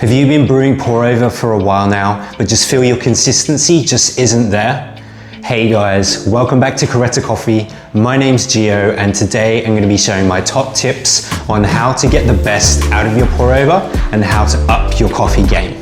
Have you been brewing pour over for a while now, but just feel your consistency just isn't there? Hey guys, welcome back to Caretta Coffee. My name's Gio, and today I'm going to be sharing my top tips on how to get the best out of your pour over and how to up your coffee game.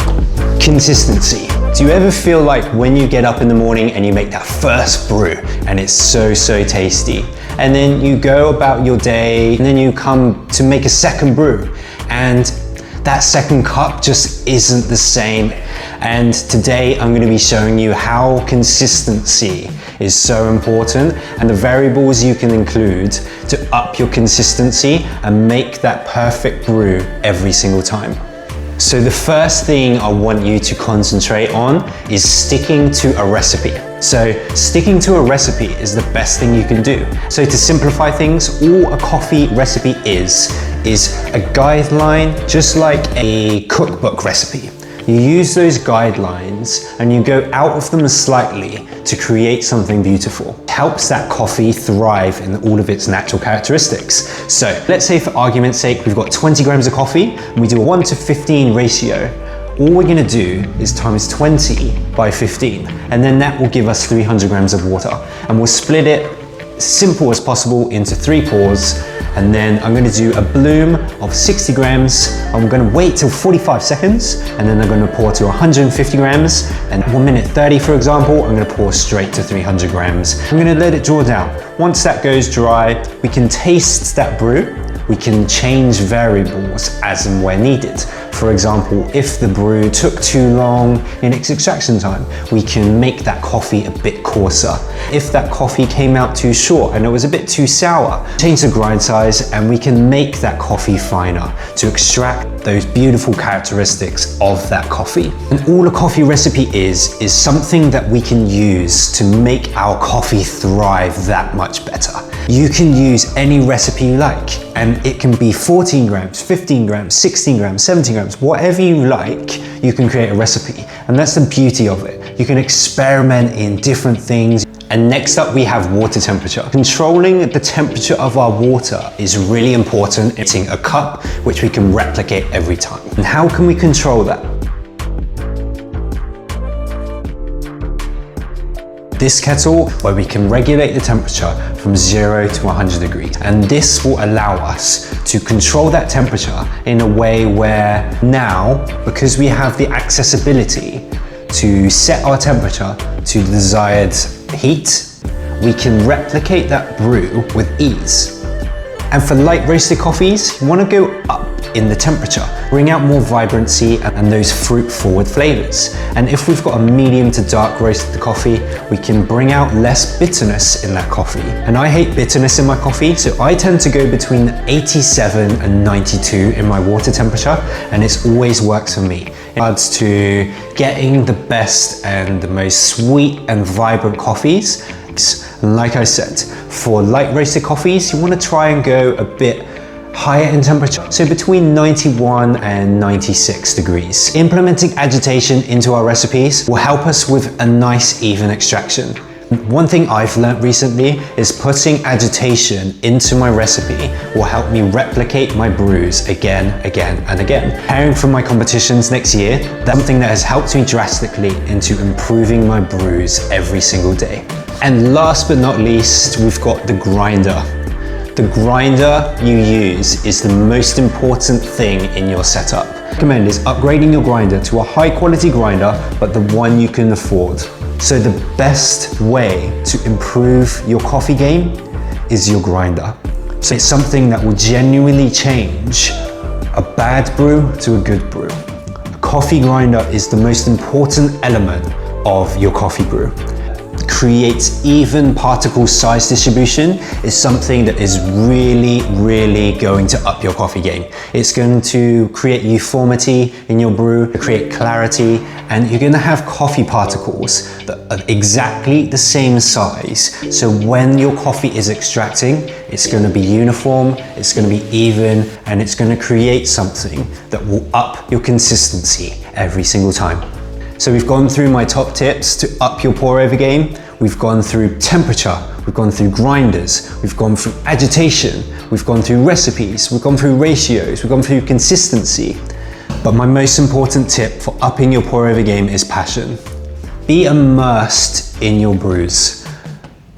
Consistency. Do you ever feel like when you get up in the morning and you make that first brew and it's so tasty, and then you go about your day and then you come to make a second brew and that second cup just isn't the same? And today I'm going to be showing you how consistency is so important and the variables you can include to up your consistency and make that perfect brew every single time. So the first thing I want you to concentrate on is sticking to a recipe. So sticking to a recipe is the best thing you can do. So to simplify things, all a coffee recipe is a guideline, just like a cookbook recipe. You use those guidelines and you go out of them slightly to create something beautiful. It helps that coffee thrive in all of its natural characteristics. So let's say, for argument's sake, we've got 20 grams of coffee and we do a 1:15 ratio. All we're gonna do is times 20 by 15, and then that will give us 300 grams of water. And we'll split it as simple as possible into 3 pours. And then I'm going to do a bloom of 60 grams. I'm going to wait till 45 seconds, and then I'm going to pour to 150 grams. And 1 minute 30, for example, I'm going to pour straight to 300 grams. I'm going to let it draw down. Once that goes dry, we can taste that brew. We can change variables as and where needed. For example, if the brew took too long in its extraction time, we can make that coffee a bit coarser. If that coffee came out too short and it was a bit too sour, change the grind size and we can make that coffee finer to extract those beautiful characteristics of that coffee. And all a coffee recipe is something that we can use to make our coffee thrive that much better. You can use any recipe you like, and it can be 14 grams, 15 grams, 16 grams, 17 grams, whatever you like, you can create a recipe. And that's the beauty of it. You can experiment in different things. And next up, we have water temperature. Controlling the temperature of our water is really important. It's in a cup, which we can replicate every time. And how can we control that? This kettle, where we can regulate the temperature from 0 to 100 degrees. And this will allow us to control that temperature in a way where now, because we have the accessibility to set our temperature to the desired heat, we can replicate that brew with ease. And for light roasted coffees, you want to go up in the temperature, bring out more vibrancy and those fruit forward flavors. And if we've got a medium to dark roasted coffee, we can bring out less bitterness in that coffee. And I hate bitterness in my coffee, so I tend to go between 87 and 92 in my water temperature, and it always works for me. In regards to getting the best and the most sweet and vibrant coffees, like I said, for light roasted coffees, you want to try and go a bit higher in temperature, so between 91 and 96 degrees. Implementing agitation into our recipes will help us with a nice even extraction. One thing I've learned recently is putting agitation into my recipe will help me replicate my brews again and again. Preparing for my competitions next year, that's something that has helped me drastically into improving my brews every single day. And last but not least, we've got the grinder. The grinder you use is the most important thing in your setup. What I recommend is upgrading your grinder to a high quality grinder, but the one you can afford. So the best way to improve your coffee game is your grinder. So it's something that will genuinely change a bad brew to a good brew. A coffee grinder is the most important element of your coffee brew. Creates even particle size distribution is something that is really going to up your coffee game. It's going to create uniformity in your brew, create clarity, and you're going to have coffee particles that are exactly the same size. So when your coffee is extracting, it's going to be uniform, it's going to be even, and it's going to create something that will up your consistency every single time. So we've gone through my top tips to up your pour over game. We've gone through temperature, we've gone through grinders, we've gone through agitation, we've gone through recipes, we've gone through ratios, we've gone through consistency. But my most important tip for upping your pour over game is passion. Be immersed in your brews.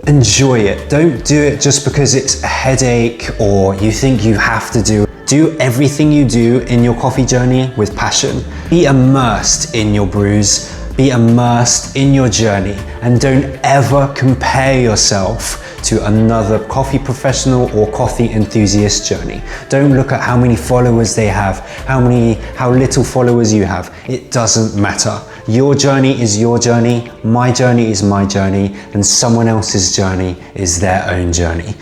Enjoy it. Don't do it just because it's a headache or you think you have to do it. Do everything you do in your coffee journey with passion. Be immersed in your brews. Be immersed in your journey, and don't ever compare yourself to another coffee professional or coffee enthusiast journey. Don't look at how many followers they have, how little followers you have. It doesn't matter. Your journey is your journey, my journey is my journey, and someone else's journey is their own journey.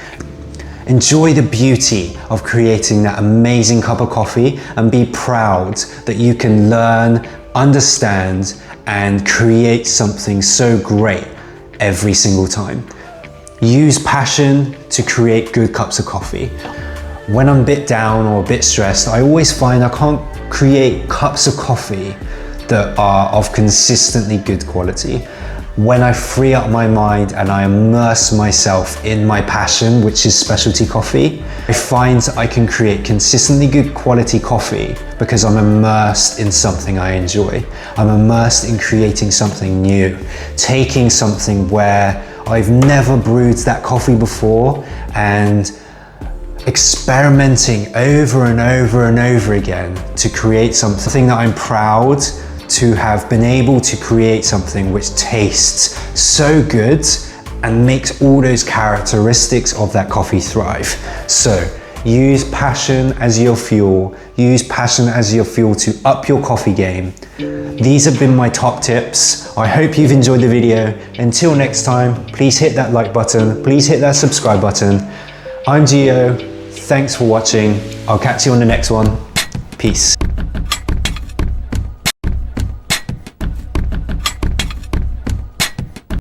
Enjoy the beauty of creating that amazing cup of coffee and be proud that you can learn, understand, and create something so great every single time. Use passion to create good cups of coffee. When I'm a bit down or a bit stressed, I always find I can't create cups of coffee that are of consistently good quality. When I free up my mind and I immerse myself in my passion, which is specialty coffee, I find I can create consistently good quality coffee because I'm immersed in something I enjoy. I'm immersed in creating something new, taking something where I've never brewed that coffee before and experimenting over and over and over again to create something that I'm proud to have been able to create something which tastes so good and makes all those characteristics of that coffee thrive. So use passion as your fuel. Use passion as your fuel to up your coffee game. These have been my top tips. I hope you've enjoyed the video. Until next time, please hit that like button. Please hit that subscribe button. I'm Gio. Thanks for watching. I'll catch you on the next one. Peace.